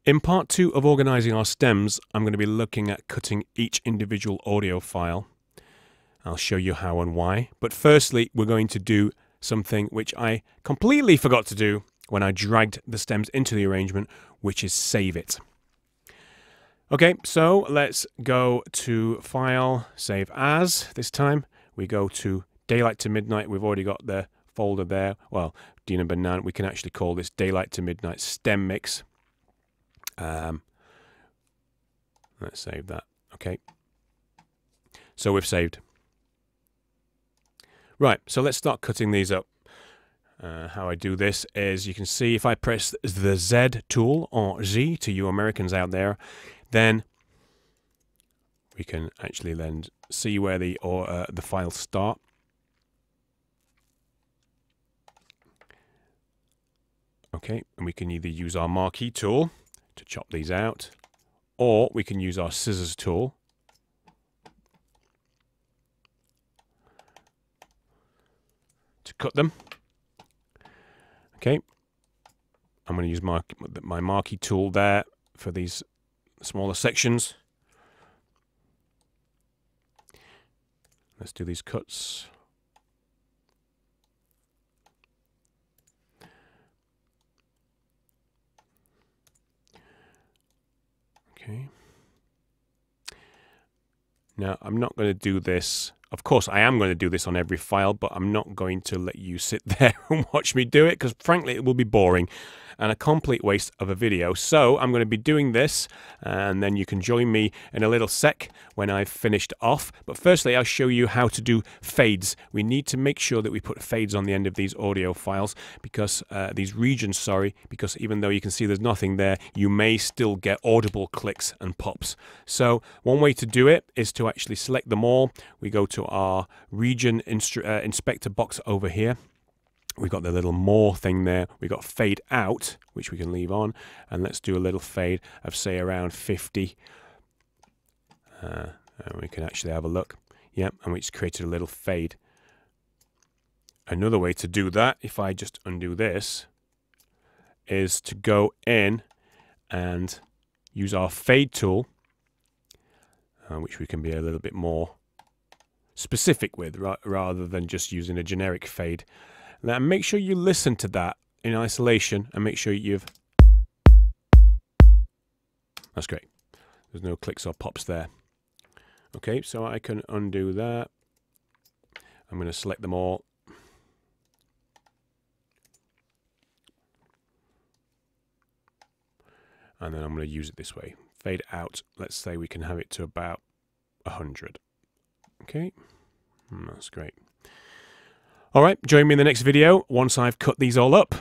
In part 2 of organising our stems, I'm going to be looking at cutting each individual audio file. I'll show you how and why. But firstly, we're going to do something which I completely forgot to do when I dragged the stems into the arrangement, which is save it. Okay, so let's go to File, Save As this time. We go to Daylight to Midnight. We've already got the folder there. Well, Dina Banana, we can actually call this Daylight to Midnight Stem Mix. Let's save that. Okay. So we've saved. Right, so let's start cutting these up. How I do this is, you can see if I press the Z tool, or Z to you Americans out there, then we can actually then see where the files start. Okay, and we can either use our marquee tool to chop these out, or we can use our scissors tool to cut them. Okay, I'm going to use my marquee tool there for these smaller sections. Let's do these cuts. Okay. Now, I'm not going to do this. Of course, I am going to do this on every file, but I'm not going to let you sit there and watch me do it, because frankly, it will be boring and a complete waste of a video. So I'm going to be doing this, and then you can join me in a little sec when I've finished off. But firstly, I'll show you how to do fades. We need to make sure that we put fades on the end of these audio files, because these regions, sorry, because even though you can see there's nothing there, you may still get audible clicks and pops. So one way to do it is to actually select them all. We go to our region inspector box over here. We've got the little more thing there. We've got fade out, which we can leave on. And let's do a little fade of, say, around 50. And we can actually have a look. Yep, and we just created a little fade. Another way to do that, if I just undo this, is to go in and use our fade tool, which we can be a little bit more specific with, rather than just using a generic fade. Now make sure you listen to that in isolation, and make sure you've... That's great. There's no clicks or pops there. Okay, so I can undo that. I'm going to select them all. And then I'm going to use it this way. Fade out. Let's say we can have it to about 100. Okay, that's great. All right, join me in the next video once I've cut these all up.